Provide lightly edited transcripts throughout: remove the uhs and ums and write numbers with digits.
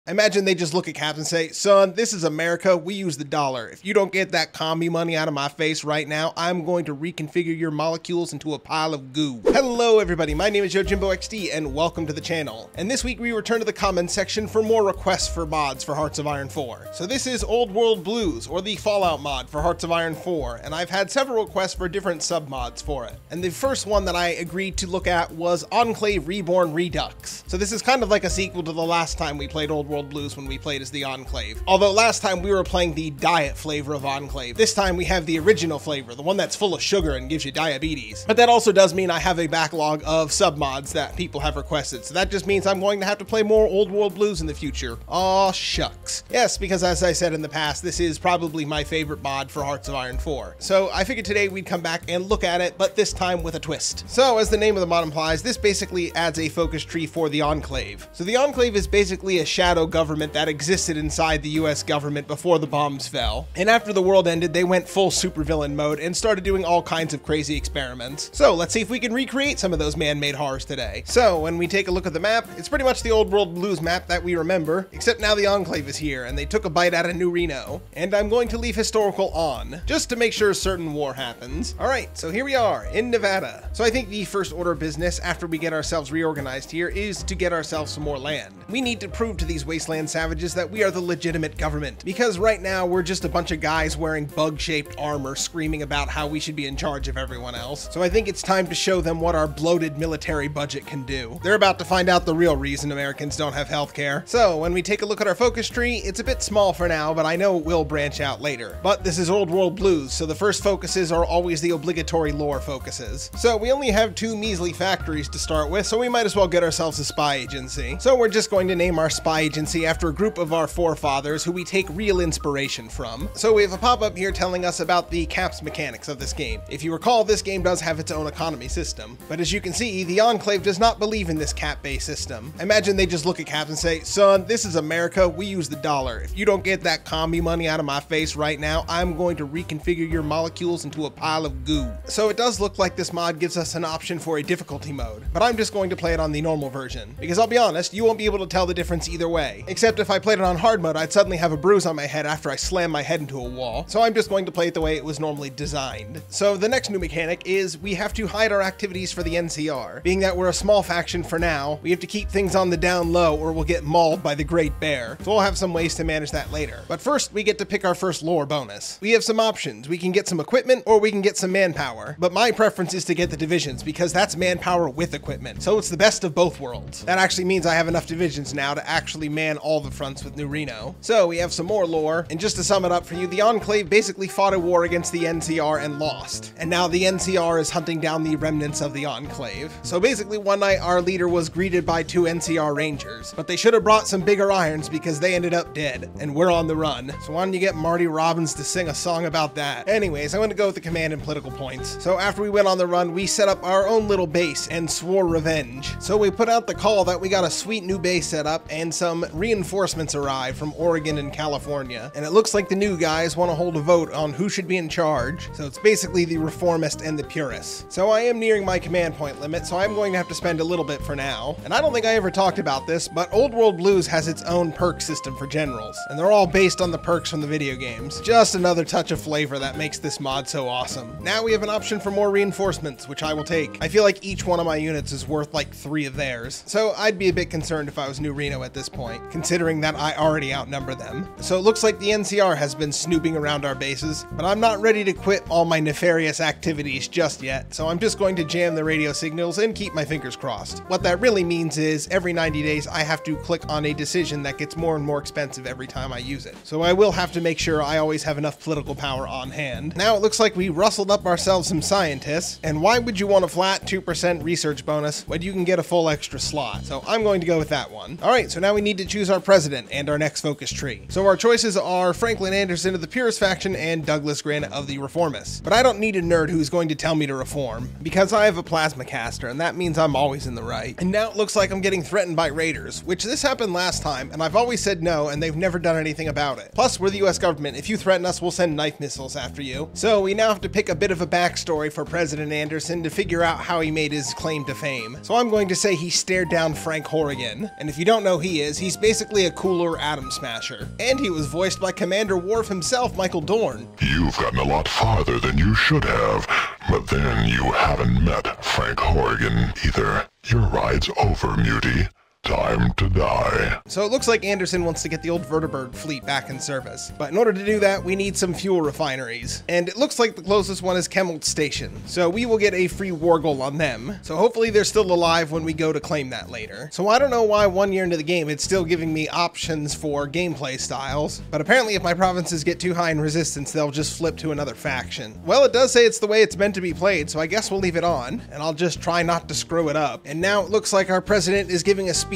Imagine they just look at Caps and say, son, this is America, we use the dollar. If you don't get that commie money out of my face right now, I'm going to reconfigure your molecules into a pile of goo. Hello everybody, my name is YujimboXD and welcome to the channel. And this week we return to the comments section for more requests for mods for Hearts of Iron 4. So this is Old World Blues, or the Fallout mod for Hearts of Iron 4, and I've had several requests for different sub-mods for it. And the first one that I agreed to look at was Enclave Reborn Redux. So this is kind of like a sequel to the last time we played Old World Blues when we played as the Enclave. Although last time we were playing the diet flavor of Enclave. This time we have the original flavor, the one that's full of sugar and gives you diabetes. But that also does mean I have a backlog of sub-mods that people have requested, so that just means I'm going to have to play more Old World Blues in the future. Aw shucks. Yes, because as I said in the past, this is probably my favorite mod for Hearts of Iron 4. So I figured today we'd come back and look at it, but this time with a twist. So as the name of the mod implies, this basically adds a focus tree for the Enclave. So the Enclave is basically a shadow government that existed inside the US government before the bombs fell. And after the world ended, they went full supervillain mode and started doing all kinds of crazy experiments. So let's see if we can recreate some of those man-made horrors today. So when we take a look at the map, it's pretty much the Old World Blues map that we remember, except now the Enclave is here and they took a bite out of New Reno. And I'm going to leave historical on, just to make sure certain war happens. Alright, so here we are in Nevada. So I think the first order of business after we get ourselves reorganized here is to get ourselves some more land. We need to prove to these Wasteland savages that we are the legitimate government, because right now we're just a bunch of guys wearing bug-shaped armor screaming about how we should be in charge of everyone else. So I think it's time to show them what our bloated military budget can do. They're about to find out the real reason Americans don't have healthcare. So when we take a look at our focus tree, it's a bit small for now, but I know it will branch out later. But this is Old World Blues, so the first focuses are always the obligatory lore focuses. So we only have 2 measly factories to start with, so we might as well get ourselves a spy agency. So we're just going to name our spy agency after a group of our forefathers who we take real inspiration from. So we have a pop-up here telling us about the caps mechanics of this game. If you recall, this game does have its own economy system, but as you can see, the Enclave does not believe in this cap-based system. Imagine they just look at caps and say, son, this is America, we use the dollar. If you don't get that commie money out of my face right now, I'm going to reconfigure your molecules into a pile of goo. So it does look like this mod gives us an option for a difficulty mode, but I'm just going to play it on the normal version, because I'll be honest, you won't be able to tell the difference either way, except if I played it on hard mode, I'd suddenly have a bruise on my head after I slam my head into a wall. So I'm just going to play it the way it was normally designed. So the next new mechanic is we have to hide our activities for the NCR. Being that we're a small faction for now, we have to keep things on the down low or we'll get mauled by the Great Bear. So we'll have some ways to manage that later. But first, we get to pick our first lore bonus. We have some options. We can get some equipment or we can get some manpower. But my preference is to get the divisions because that's manpower with equipment. So it's the best of both worlds. That actually means I have enough divisions now to actually man all the fronts with New Reno. So we have some more lore, and just to sum it up for you, the Enclave basically fought a war against the NCR and lost. And now the NCR is hunting down the remnants of the Enclave. So basically one night our leader was greeted by 2 NCR Rangers, but they should have brought some bigger irons because they ended up dead, and we're on the run. So why don't you get Marty Robbins to sing a song about that? Anyways, I'm going to go with the command and political points. So after we went on the run, we set up our own little base and swore revenge. So we put out the call that we got a sweet new base set up and some reinforcements arrived from Oregon and California, and it looks like the new guys want to hold a vote on who should be in charge. So it's basically the reformist and the purists. So I am nearing my command point limit, so I'm going to have to spend a little bit for now. And I don't think I ever talked about this, but Old World Blues has its own perk system for generals, and they're all based on the perks from the video games. Just another touch of flavor that makes this mod so awesome. Now we have an option for more reinforcements, which I will take. I feel like each one of my units is worth like 3 of theirs. So I'd be a bit concerned if I was New Reno at this point, considering that I already outnumber them. So it looks like the NCR has been snooping around our bases, but I'm not ready to quit all my nefarious activities just yet, so I'm just going to jam the radio signals and keep my fingers crossed. What that really means is every 90 days I have to click on a decision that gets more and more expensive every time I use it. So I will have to make sure I always have enough political power on hand. Now it looks like we rustled up ourselves some scientists, and why would you want a flat 2% research bonus when you can get a full extra slot? So I'm going to go with that one. Alright, so now we need to choose our president and our next focus tree. So our choices are Franklin Anderson of the Purist faction and Douglas Grant of the Reformists. But I don't need a nerd who's going to tell me to reform, because I have a plasma caster, and that means I'm always in the right. And now it looks like I'm getting threatened by raiders, which this happened last time, and I've always said no, and they've never done anything about it. Plus, we're the US government. If you threaten us, we'll send knife missiles after you. So we now have to pick a bit of a backstory for President Anderson to figure out how he made his claim to fame. So I'm going to say he stared down Frank Horrigan. And if you don't know who he is, he's He's basically a cooler Atom Smasher. And he was voiced by Commander Worf himself, Michael Dorn. You've gotten a lot farther than you should have, but then you haven't met Frank Horrigan either. Your ride's over, Mutie. Time to die. So it looks like Anderson wants to get the old Vertibird fleet back in service. But in order to do that, we need some fuel refineries. And it looks like the closest one is Chemolt Station. So we will get a free war goal on them. So hopefully they're still alive when we go to claim that later. So I don't know why 1 year into the game, it's still giving me options for gameplay styles. But apparently if my provinces get too high in resistance, they'll just flip to another faction. Well, it does say it's the way it's meant to be played, so I guess we'll leave it on. And I'll just try not to screw it up. And now it looks like our president is giving a speech.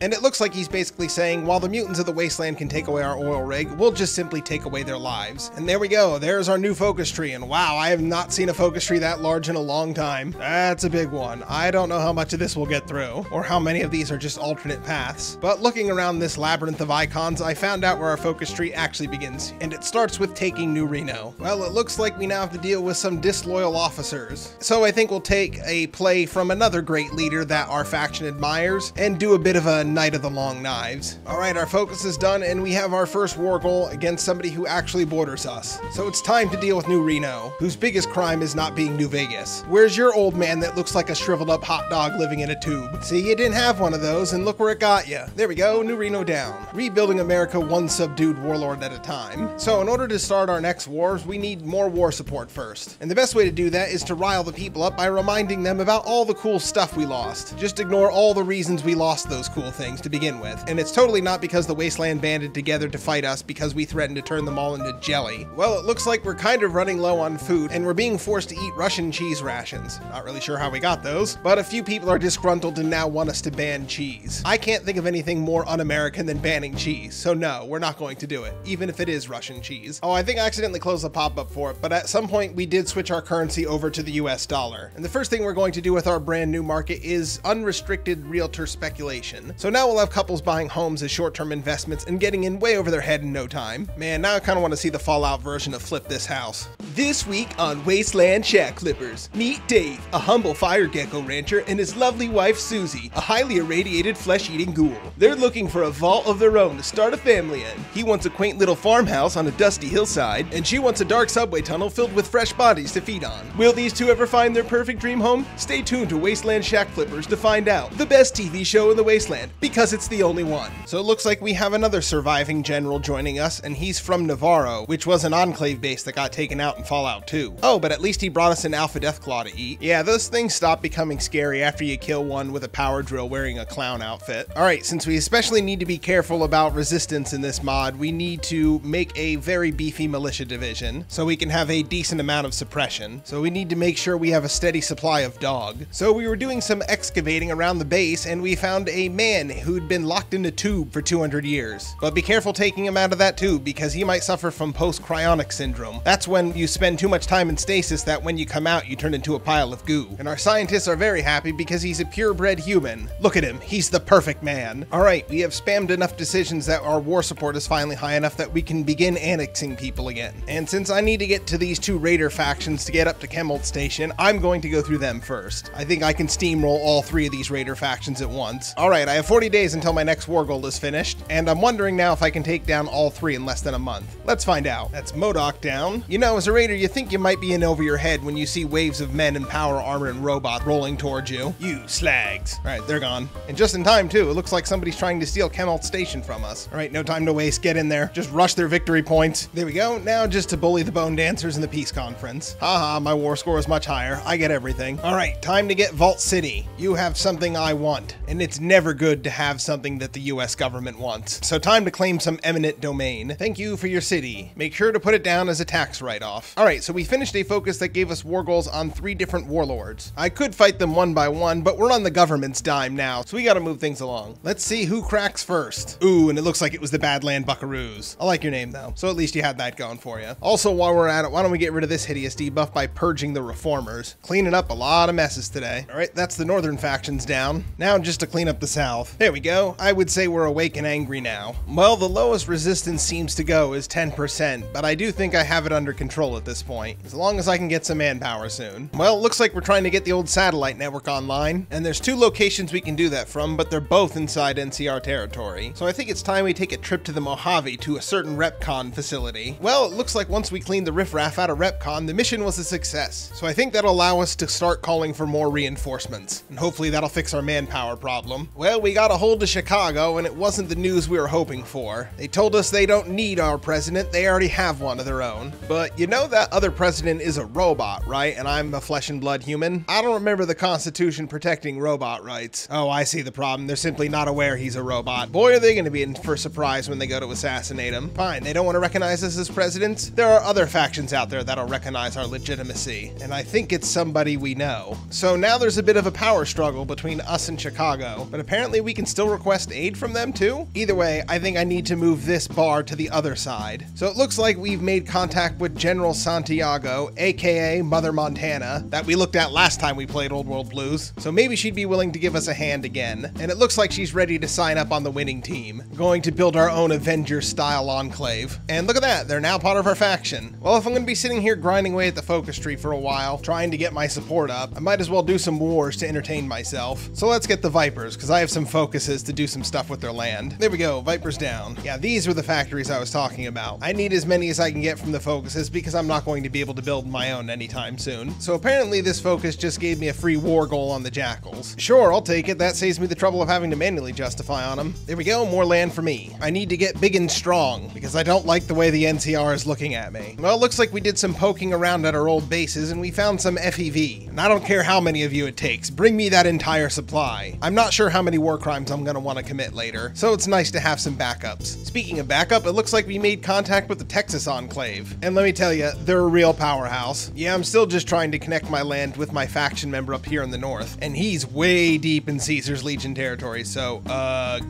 And it looks like he's basically saying, while the mutants of the Wasteland can take away our oil rig, we'll just simply take away their lives. And there we go, there's our new focus tree, and wow, I have not seen a focus tree that large in a long time. That's a big one. I don't know how much of this we'll get through, or how many of these are just alternate paths. But looking around this labyrinth of icons, I found out where our focus tree actually begins, and it starts with taking New Reno. Well, it looks like we now have to deal with some disloyal officers. So I think we'll take a play from another great leader that our faction admires, and do a bit of a Night of the Long Knives. Alright, our focus is done and we have our first war goal against somebody who actually borders us. So it's time to deal with New Reno, whose biggest crime is not being New Vegas. Where's your old man that looks like a shriveled up hot dog living in a tube? See, you didn't have one of those and look where it got you. There we go, New Reno down. Rebuilding America one subdued warlord at a time. So in order to start our next wars, we need more war support first. And the best way to do that is to rile the people up by reminding them about all the cool stuff we lost. Just ignore all the reasons we lost those cool things to begin with. And it's totally not because the Wasteland banded together to fight us because we threatened to turn them all into jelly. Well, it looks like we're kind of running low on food and we're being forced to eat Russian cheese rations. Not really sure how we got those, but a few people are disgruntled and now want us to ban cheese. I can't think of anything more un-American than banning cheese, so no, we're not going to do it, even if it is Russian cheese. Oh, I think I accidentally closed the pop-up for it, but at some point we did switch our currency over to the US dollar. And the first thing we're going to do with our brand new market is unrestricted realtor speculation. So now we'll have couples buying homes as short-term investments and getting in way over their head in no time. Man, now I kind of want to see the Fallout version of Flip This House. This week on Wasteland Shack Clippers, meet Dave, a humble fire gecko rancher, and his lovely wife Susie, a highly irradiated flesh-eating ghoul. They're looking for a vault of their own to start a family in. He wants a quaint little farmhouse on a dusty hillside, and she wants a dark subway tunnel filled with fresh bodies to feed on. Will these two ever find their perfect dream home? Stay tuned to Wasteland Shack Clippers to find out. The best TV show in the Wasteland, because it's the only one. So it looks like we have another surviving general joining us, and he's from Navarro, which was an Enclave base that got taken out in Fallout 2. Oh, but at least he brought us an Alpha Deathclaw to eat. Yeah, those things stop becoming scary after you kill one with a power drill wearing a clown outfit. Alright, since we especially need to be careful about resistance in this mod, we need to make a very beefy militia division, so we can have a decent amount of suppression. So we need to make sure we have a steady supply of dog. So we were doing some excavating around the base, and we found a man who'd been locked in a tube for 200 years. But be careful taking him out of that tube, because he might suffer from post-cryonic syndrome. That's when you spend too much time in stasis that when you come out, you turn into a pile of goo. And our scientists are very happy because he's a purebred human. Look at him, he's the perfect man. Alright, we have spammed enough decisions that our war support is finally high enough that we can begin annexing people again. And since I need to get to these two raider factions to get up to Chemolt Station, I'm going to go through them first. I think I can steamroll all three of these raider factions at once. Alright, I have 40 days until my next war goal is finished, and I'm wondering now if I can take down all three in less than a month. Let's find out. That's MODOK down. You know, as a raider, you think you might be in over your head when you see waves of men in power armor and robots rolling towards you. You slags. Alright, they're gone. And just in time, too. It looks like somebody's trying to steal Chemolt Station from us. Alright, no time to waste. Get in there. Just rush their victory points. There we go. Now just to bully the bone dancers in the peace conference. Haha, my war score is much higher. I get everything. Alright, time to get Vault City. You have something I want, and it's never good to have something that the US government wants. So time to claim some eminent domain. Thank you for your city. Make sure to put it down as a tax write-off. Alright, so we finished a focus that gave us war goals on 3 different warlords. I could fight them one by one, but we're on the government's dime now, so we gotta move things along. Let's see who cracks first. Ooh, and it looks like it was the Badland Buckaroos. I like your name though, so at least you had that going for you. Also, while we're at it, why don't we get rid of this hideous debuff by purging the reformers. Cleaning up a lot of messes today. Alright, that's the northern factions down. Now just to clean up the south. There we go. I would say we're awake and angry now. Well, the lowest resistance seems to go is 10%, but I do think I have it under control at at this point, as long as I can get some manpower soon. Well, it looks like we're trying to get the old satellite network online, and there's 2 locations we can do that from, but they're both inside NCR territory. So I think it's time we take a trip to the Mojave to a certain RepCon facility. Well, it looks like once we cleaned the riffraff out of RepCon, the mission was a success. So I think that'll allow us to start calling for more reinforcements, and hopefully that'll fix our manpower problem. Well, we got a hold of Chicago, and it wasn't the news we were hoping for. They told us they don't need our president, they already have one of their own. But you know that other president is a robot, right? And I'm a flesh and blood human? I don't remember the Constitution protecting robot rights. Oh, I see the problem. They're simply not aware he's a robot. Boy, are they going to be in for a surprise when they go to assassinate him. Fine, they don't want to recognize us as presidents. There are other factions out there that'll recognize our legitimacy, and I think it's somebody we know. So now there's a bit of a power struggle between us and Chicago, but apparently we can still request aid from them too? Either way, I think I need to move this bar to the other side. So it looks like we've made contact with General Santiago, aka Mother Montana, that we looked at last time we played Old World Blues. So maybe she'd be willing to give us a hand again. And it looks like she's ready to sign up on the winning team, going to build our own Avengers-style enclave. And look at that, they're now part of our faction. Well, if I'm going to be sitting here grinding away at the focus tree for a while, trying to get my support up, I might as well do some wars to entertain myself. So let's get the Vipers, because I have some focuses to do some stuff with their land. There we go, Vipers down. Yeah, these were the factories I was talking about. I need as many as I can get from the focuses because I'm not going to be able to build my own anytime soon. So apparently this focus just gave me a free war goal on the Jackals. Sure, I'll take it. That saves me the trouble of having to manually justify on them. There we go, more land for me. I need to get big and strong because I don't like the way the NCR is looking at me. Well, it looks like we did some poking around at our old bases and we found some FEV. And I don't care how many of you it takes. Bring me that entire supply. I'm not sure how many war crimes I'm going to want to commit later, so it's nice to have some backups. Speaking of backup, it looks like we made contact with the Texas Enclave. And let me tell you, they're a real powerhouse. Yeah, I'm still just trying to connect my land with my faction member up here in the north, and he's way deep in Caesar's Legion territory, so,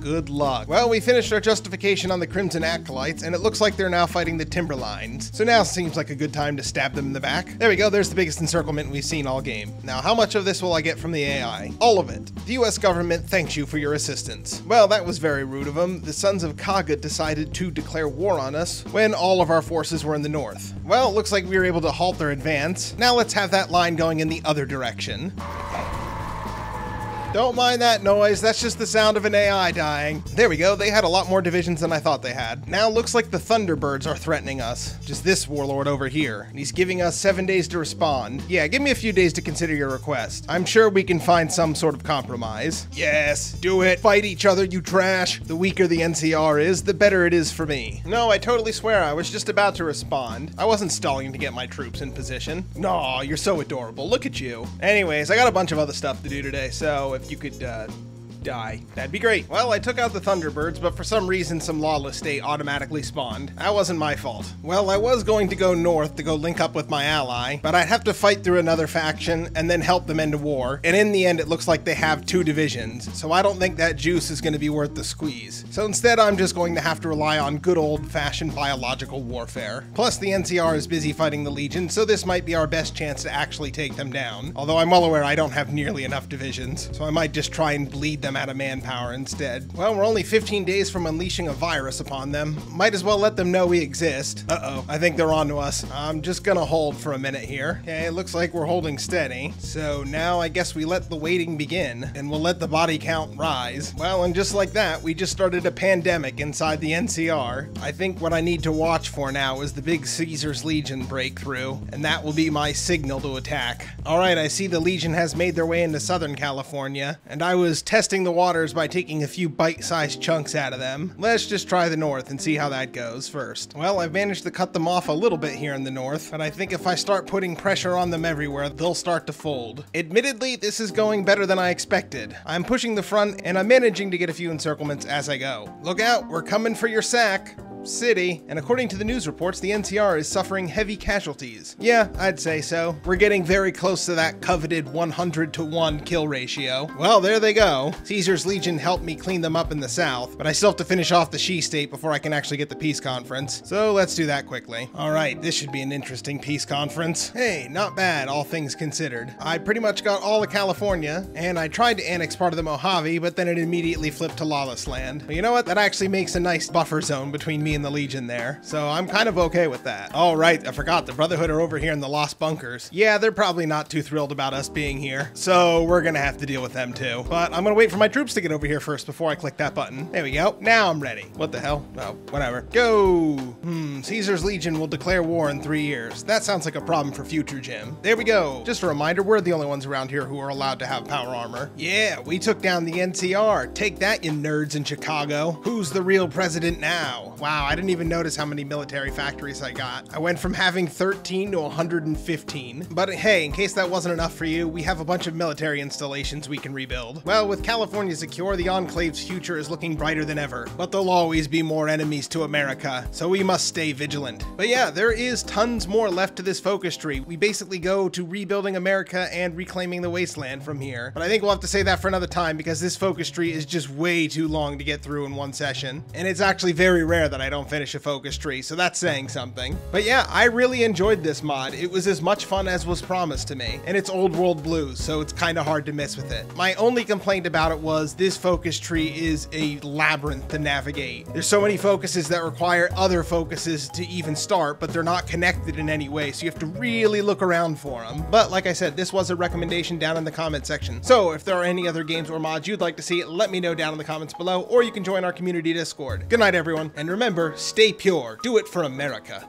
good luck. Well, we finished our justification on the Crimson Acolytes, and it looks like they're now fighting the Timberlines. So now seems like a good time to stab them in the back. There we go, there's the biggest encirclement we've seen all game. Now, how much of this will I get from the AI? All of it. The US government thanks you for your assistance. Well, that was very rude of them. The Sons of Kaga decided to declare war on us when all of our forces were in the north. Well, it looks like we were able to halt their advance. Now let's have that line going in the other direction. Don't mind that noise, that's just the sound of an AI dying. There we go, they had a lot more divisions than I thought they had. Now looks like the Thunderbirds are threatening us. Just this warlord over here. And he's giving us 7 days to respond. Yeah, give me a few days to consider your request. I'm sure we can find some sort of compromise. Yes, do it. Fight each other, you trash. The weaker the NCR is, the better it is for me. No, I totally swear I was just about to respond. I wasn't stalling to get my troops in position. No, you're so adorable, look at you. Anyways, I got a bunch of other stuff to do today, so if you could, die. That'd be great. Well, I took out the Thunderbirds, but for some reason some lawless state automatically spawned. That wasn't my fault. Well, I was going to go north to go link up with my ally, but I'd have to fight through another faction and then help them end a war. And in the end, it looks like they have 2 divisions, so I don't think that juice is going to be worth the squeeze. So instead, I'm just going to have to rely on good old-fashioned biological warfare. Plus, the NCR is busy fighting the Legion, so this might be our best chance to actually take them down. Although I'm well aware I don't have nearly enough divisions, so I might just try and bleed them out of manpower instead. Well, we're only 15 days from unleashing a virus upon them. Might as well let them know we exist. Uh-oh, I think they're on to us. I'm just gonna hold for a minute here. Okay, it looks like we're holding steady. So now I guess we let the waiting begin, and we'll let the body count rise. Well, and just like that, we just started a pandemic inside the NCR. I think what I need to watch for now is the big Caesar's Legion breakthrough, and that will be my signal to attack. Alright, I see the Legion has made their way into Southern California, and I was testing the waters by taking a few bite-sized chunks out of them. Let's just try the north and see how that goes first. Well, I've managed to cut them off a little bit here in the north, but I think if I start putting pressure on them everywhere, they'll start to fold. Admittedly, this is going better than I expected. I'm pushing the front, and I'm managing to get a few encirclements as I go. Look out, we're coming for your sack. City, and according to the news reports, the NCR is suffering heavy casualties. Yeah, I'd say so. We're getting very close to that coveted 100-to-1 kill ratio. Well, there they go. Caesar's Legion helped me clean them up in the south, but I still have to finish off the She State before I can actually get the peace conference. So let's do that quickly. Alright, this should be an interesting peace conference. Hey, not bad, all things considered. I pretty much got all of California, and I tried to annex part of the Mojave, but then it immediately flipped to lawless land. But you know what? That actually makes a nice buffer zone between me me and the Legion there, so I'm kind of okay with that. All right, I forgot, the Brotherhood are over here in the Lost Bunkers. Yeah, they're probably not too thrilled about us being here, so we're gonna have to deal with them too. But I'm gonna wait for my troops to get over here first before I click that button. There we go. Now I'm ready. What the hell? Oh, whatever. Go! Caesar's Legion will declare war in 3 years. That sounds like a problem for future Jim. There we go. Just a reminder, we're the only ones around here who are allowed to have power armor. Yeah, we took down the NCR. Take that, you nerds in Chicago. Who's the real president now? Wow, I didn't even notice how many military factories I got. I went from having 13 to 115. But hey, in case that wasn't enough for you, we have a bunch of military installations we can rebuild. Well, with California secure, the Enclave's future is looking brighter than ever. But there'll always be more enemies to America, so we must stay vigilant. But yeah, there is tons more left to this focus tree. We basically go to rebuilding America and reclaiming the Wasteland from here. But I think we'll have to say that for another time because this focus tree is just way too long to get through in one session. And it's actually very rare that I don't finish a focus tree, so that's saying something. But yeah, I really enjoyed this mod. It was as much fun as was promised to me. And it's old world blues, so it's kind of hard to miss with it. My only complaint about it was this focus tree is a labyrinth to navigate. There's so many focuses that require other focuses to even start, but they're not connected in any way, so you have to really look around for them. But like I said, this was a recommendation down in the comment section. So if there are any other games or mods you'd like to see, let me know down in the comments below, or you can join our community Discord. Good night, everyone, and remember, stay pure. Do it for America.